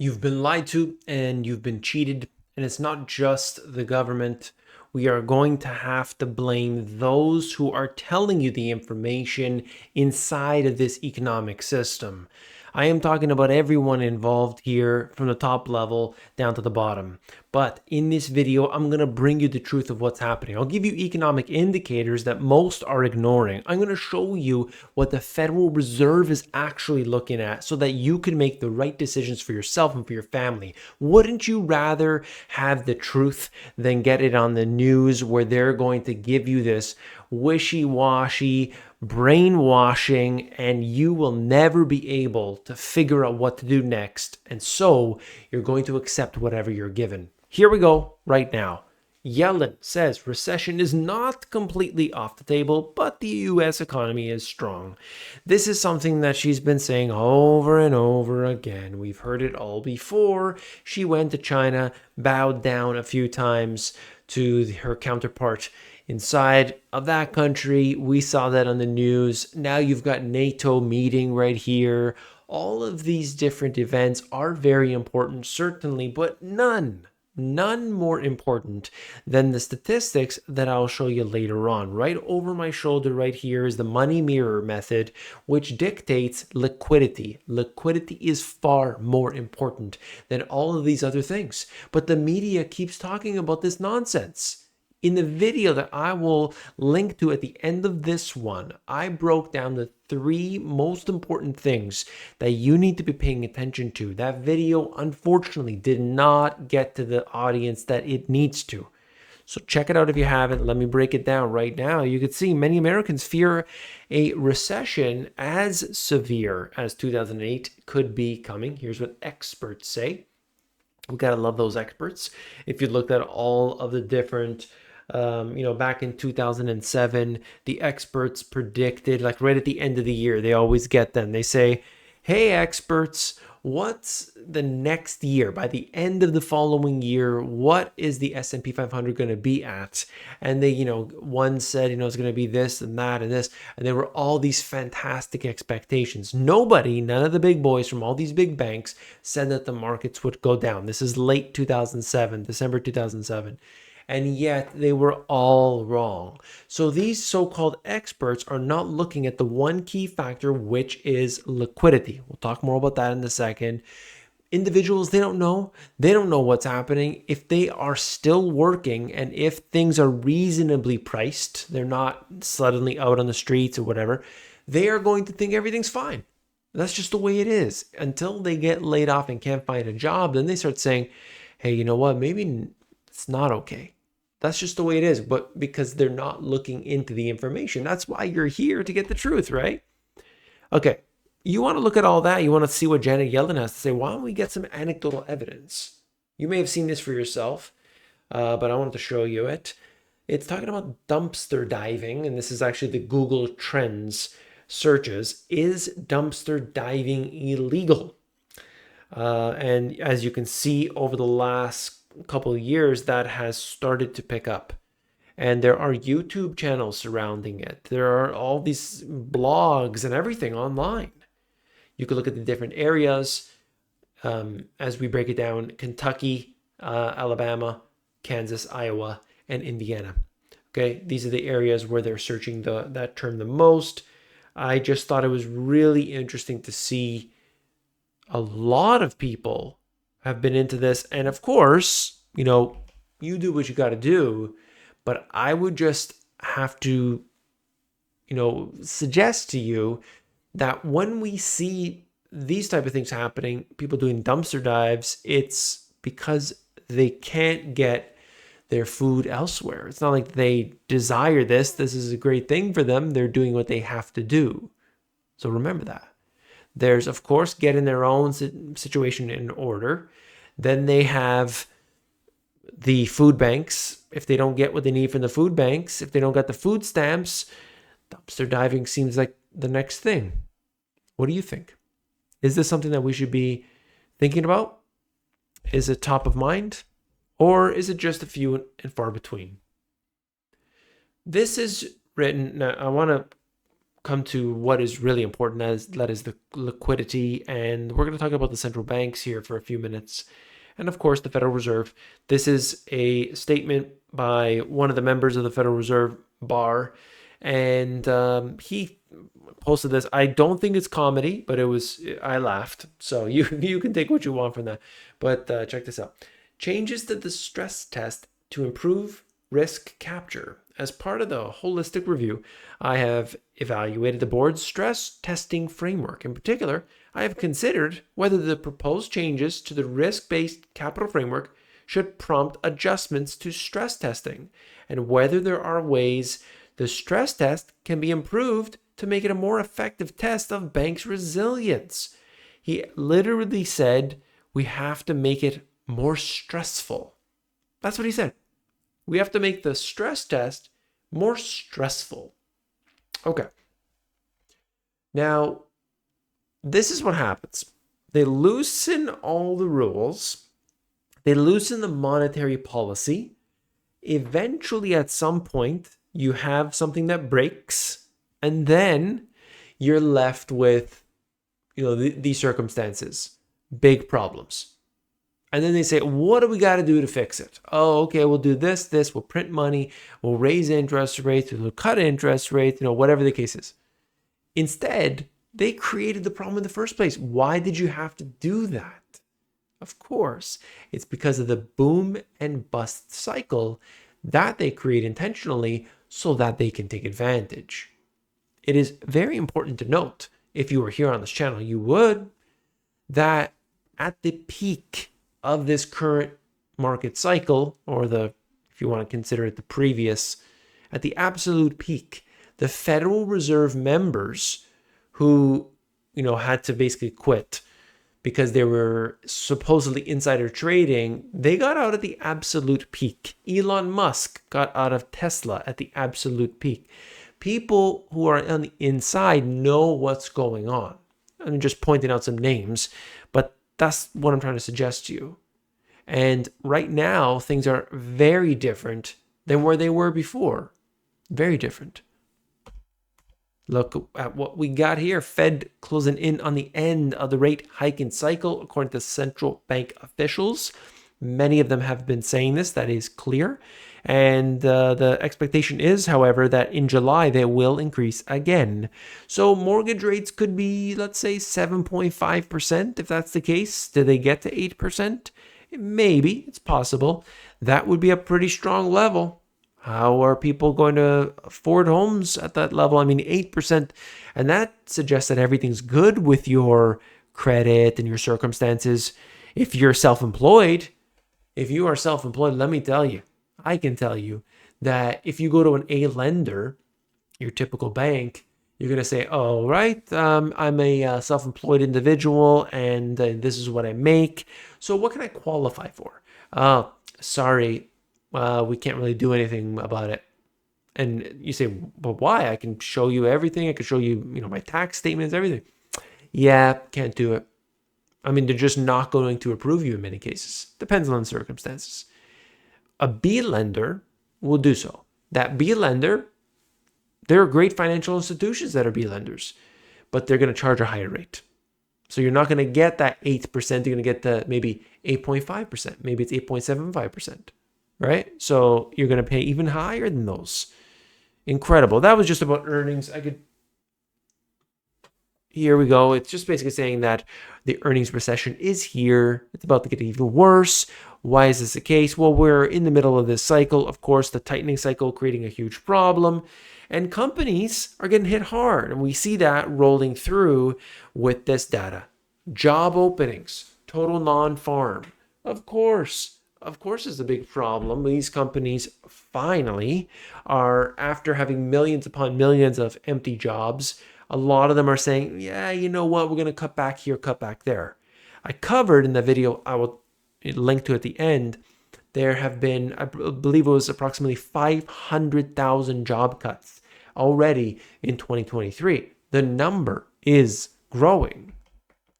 You've been lied to and you've been cheated, and it's not just the government. We are going to have to blame those who are telling you the information inside of this economic system. I am talking about everyone involved here from the top level down to the bottom. But in this video, I'm going to bring you the truth of what's happening. I'll give you economic indicators that most are ignoring. I'm going to show you what the Federal Reserve is actually looking at so that you can make the right decisions for yourself and for your family. Wouldn't you rather have the truth than get it on the news where they're going to give you this wishy-washy brainwashing, and you will never be able to figure out what to do next, and so you're going to accept whatever you're given. Here we go right now. Yellen says recession is not completely off the table, but the US economy is strong. This is something that she's been saying over and over again. We've heard it all before. She went to China, bowed down a few times to her counterpart inside of that country. We saw that on the news. Now you've got NATO meeting right here. All of these different events are very important, certainly, but none more important than the statistics that I'll show you later on. Right over my shoulder right here is the money mirror method, which dictates liquidity. Liquidity is far more important than all of these other things. But the media keeps talking about this nonsense. In the video that I will link to at the end of this one, I broke down the 3 most important things that you need to be paying attention to. That video, unfortunately, did not get to the audience that it needs to. So check it out if you haven't. Let me break it down right now. You can see many Americans fear a recession as severe as 2008 could be coming. Here's what experts say. We gotta love those experts. If you looked at all of the different back in 2007, the experts predicted, like right at the end of the year, they always get them. They say, hey, experts, what's the next year? By the end of the following year, what is the S&P 500 going to be at? And they, one said, it's going to be this and that and this. And there were all these fantastic expectations. None of the big boys from all these big banks said that the markets would go down. This is late 2007, December 2007. And yet they were all wrong. So these so-called experts are not looking at the one key factor, which is liquidity. We'll talk more about that in a second. Individuals, they don't know. They don't know what's happening. If they are still working and if things are reasonably priced, they're not suddenly out on the streets or whatever, they are going to think everything's fine. That's just the way it is. Until they get laid off and can't find a job, then they start saying, hey, you know what? Maybe it's not okay. That's just the way it is, but because they're not looking into the information. That's why you're here, to get the truth, right? Okay, you want to look at all that. You want to see what Janet Yellen has to say. Why don't we get some anecdotal evidence? You may have seen this for yourself, but I wanted to show you it. It's talking about dumpster diving, and this is actually the Google Trends searches. Is dumpster diving illegal? And as you can see, over the last couple of years, that has started to pick up, and there are YouTube channels surrounding it. There are all these blogs and everything online. You could look at the different areas as we break it down: Kentucky, Alabama, Kansas, Iowa, and Indiana. Okay, these are the areas where they're searching that term the most. I just thought it was really interesting to see a lot of people have been into this. And of course, you do what you got to do, but I would just have to, suggest to you that when we see these type of things happening, people doing dumpster dives, it's because they can't get their food elsewhere. It's not like they desire this. This is a great thing for them. They're doing what they have to do. So remember that. There's, of course, getting their own situation in order. Then they have the food banks. If they don't get what they need from the food banks, if they don't get the food stamps, dumpster diving seems like the next thing. What do you think? Is this something that we should be thinking about? Is it top of mind? Or is it just a few and far between? This is written. Now, I want to come to what is really important, that is the liquidity. And we're going to talk about the central banks here for a few minutes. And of course, the Federal Reserve. This is a statement by one of the members of the Federal Reserve, Barr. And he posted this. I don't think it's comedy, but I laughed. So you can take what you want from that. But check this out. Changes to the stress test to improve risk capture. As part of the holistic review, I have evaluated the board's stress testing framework. In particular, I have considered whether the proposed changes to the risk-based capital framework should prompt adjustments to stress testing, and whether there are ways the stress test can be improved to make it a more effective test of banks' resilience. He literally said, we have to make it more stressful. That's what he said. We have to make the stress test more stressful. Okay. Now, this is what happens. They loosen all the rules. They loosen the monetary policy. Eventually, at some point, you have something that breaks, and then you're left with, these circumstances, big problems. And then they say, what do we got to do to fix it? Oh, okay, we'll do this, we'll print money, we'll raise interest rates, we'll cut interest rates, whatever the case is. Instead, they created the problem in the first place. Why did you have to do that? Of course, it's because of the boom and bust cycle that they create intentionally so that they can take advantage. It is very important to note, if you were here on this channel, you would, that at the peak of this current market cycle, or if you want to consider it the previous, at the absolute peak, the Federal Reserve members who, had to basically quit because they were supposedly insider trading, they got out at the absolute peak. Elon Musk got out of Tesla at the absolute peak. People who are on the inside know what's going on. I'm just pointing out some names, but that's what I'm trying to suggest to you. And right now, things are very different than where they were before. Very different. Look at what we got here. Fed closing in on the end of the rate hiking cycle, according to central bank officials. Many of them have been saying this. That is clear. And the expectation is, however, that in July they will increase again. So mortgage rates could be, let's say, 7.5%. If that's the case, do they get to 8%? Maybe. It's possible. That would be a pretty strong level. How are people going to afford homes at that level? I mean, 8%. And that suggests that everything's good with your credit and your circumstances. If you're self-employed, let me tell you, I can tell you that if you go to an A lender, your typical bank, you're going to say, oh, right, I'm a self-employed individual and this is what I make. So what can I qualify for? Sorry, we can't really do anything about it. And you say, but why? I can show you everything. I can show you, my tax statements, everything. Yeah, can't do it. I mean, they're just not going to approve you in many cases. Depends on the circumstances. A B lender will do so. That B lender, there are great financial institutions that are B lenders, but they're going to charge a higher rate. So you're not going to get that 8%. You're going to get the maybe 8.5%. Maybe it's 8.75%, right? So you're going to pay even higher than those. Incredible. That was just about earnings. Here we go. It's just basically saying that the earnings recession is here. It's about to get even worse. Why is this the case? Well, we're in the middle of this cycle. Of course, the tightening cycle creating a huge problem. And companies are getting hit hard. And we see that rolling through with this data. Job openings, total non-farm. Of course, is a big problem. These companies finally are, after having millions upon millions of empty jobs, a lot of them are saying, yeah, you know what? We're going to cut back here, cut back there. I covered in the video, I will link to at the end, there have been, I believe it was approximately 500,000 job cuts already in 2023. The number is growing.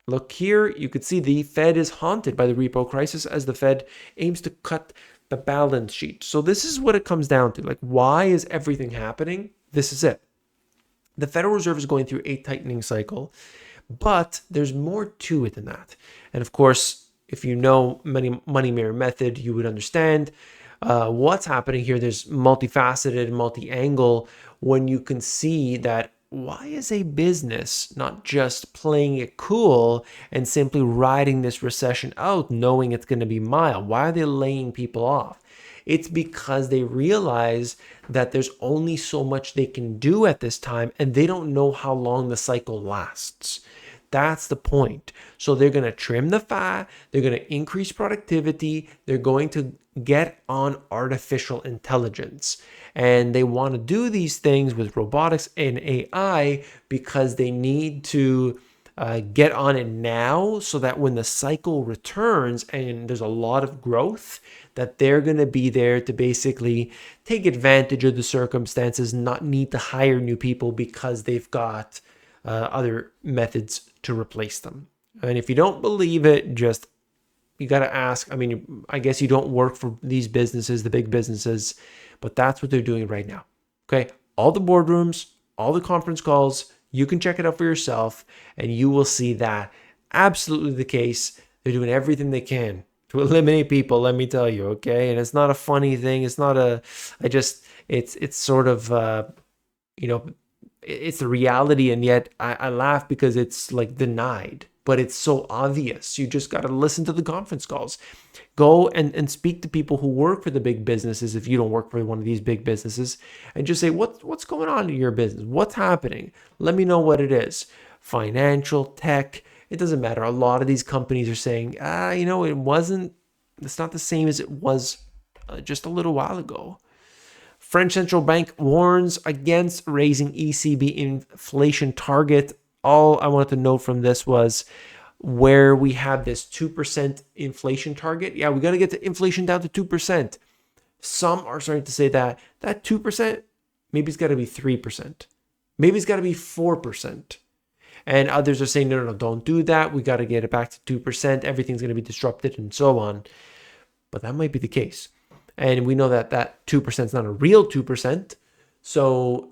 Look here, you could see the Fed is haunted by the repo crisis as the Fed aims to cut the balance sheet. So this is what it comes down to. Like, why is everything happening? This is it. The Federal Reserve is going through a tightening cycle, but there's more to it than that. And of course, if you know money mirror method, you would understand what's happening here. There's multifaceted, multi-angle when you can see that why is a business not just playing it cool and simply riding this recession out knowing it's going to be mild? Why are they laying people off? It's because they realize that there's only so much they can do at this time and they don't know how long the cycle lasts. That's the point. So they're going to trim the fat, they're going to increase productivity, they're going to get on artificial intelligence. And they want to do these things with robotics and AI because they need to get on it now so that when the cycle returns and there's a lot of growth, that they're going to be there to basically take advantage of the circumstances, not need to hire new people because they've got other methods to replace them. And if you don't believe it, just you got to ask. I mean, I guess you don't work for these businesses, the big businesses, but that's what they're doing right now. Okay. All the boardrooms, all the conference calls, you can check it out for yourself and you will see that absolutely the case. They're doing everything they can to eliminate people, let me tell you. Okay. And it's not a funny thing. It's not it's sort of, it's the reality. And yet I laugh because it's like denied, but it's so obvious. You just got to listen to the conference calls. Go and speak to people who work for the big businesses if you don't work for one of these big businesses, and just say, what's going on in your business? What's happening? Let me know what it is. Financial, tech, it doesn't matter. A lot of these companies are saying, it's not the same as it was just a little while ago. French central bank warns against raising ECB inflation target. All I wanted to note from this was where we have this 2% inflation target. Yeah, we got to get the inflation down to 2%. Some are starting to say that 2%, maybe it's got to be 3%. Maybe it's got to be 4%. And others are saying, no, don't do that. We got to get it back to 2%. Everything's going to be disrupted and so on. But that might be the case. And we know that 2% is not a real 2%. So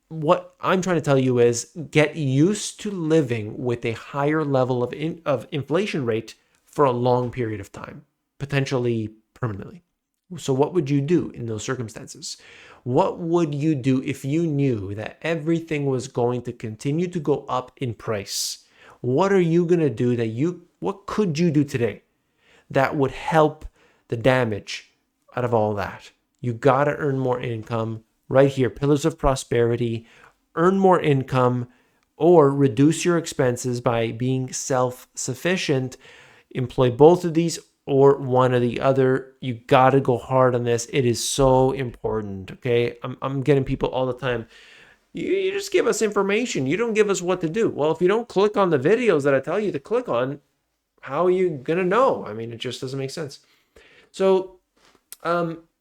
what I'm trying to tell you is get used to living with a higher level of inflation rate for a long period of time, potentially permanently. So what would you do in those circumstances? What would you do if you knew that everything was going to continue to go up in price? What are you going to do what could you do today that would help the damage out of all that? You got to earn more income. Right here, pillars of prosperity, earn more income or reduce your expenses by being self-sufficient. Employ both of these or one or the other. You got to go hard on this. It is so important, okay? I'm getting people all the time. You just give us information. You don't give us what to do. Well, if you don't click on the videos that I tell you to click on, how are you going to know? I mean, it just doesn't make sense. So,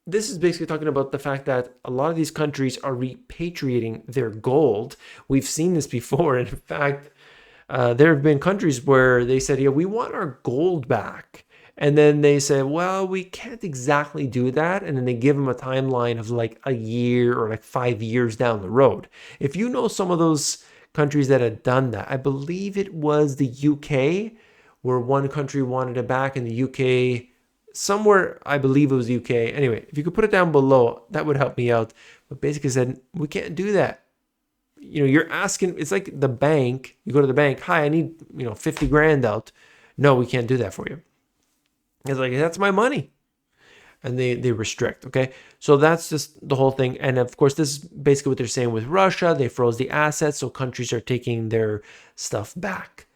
this is basically talking about the fact that a lot of these countries are repatriating their gold. We've seen this before. In fact, there have been countries where they said, yeah, we want our gold back. And then they said, well, we can't exactly do that. And then they give them a timeline of like a year or like 5 years down the road. If you know some of those countries that had done that, I believe it was the UK, where one country wanted it back and the UK... somewhere, I believe it was the UK. Anyway, if you could put it down below, that would help me out. But basically said, we can't do that. You're asking, it's like the bank. You go to the bank, hi, I need, 50 grand out. No, we can't do that for you. It's like, that's my money. And they restrict, okay? So that's just the whole thing. And of course, this is basically what they're saying with Russia. They froze the assets, so countries are taking their stuff back.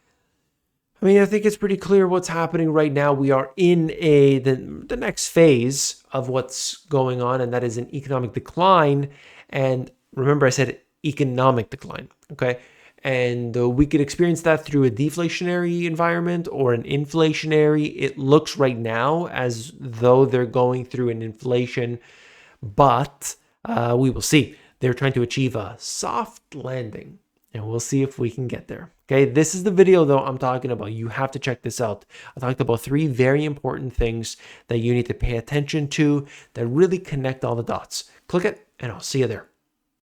I mean, I think it's pretty clear what's happening right now. We are in the next phase of what's going on, and that is an economic decline. And remember, I said economic decline, okay? And we could experience that through a deflationary environment or an inflationary. It looks right now as though they're going through an inflation, but we will see. They're trying to achieve a soft landing, and we'll see if we can get there. Okay, this is the video, though, I'm talking about. You have to check this out. I talked about 3 very important things that you need to pay attention to that really connect all the dots. Click it, and I'll see you there.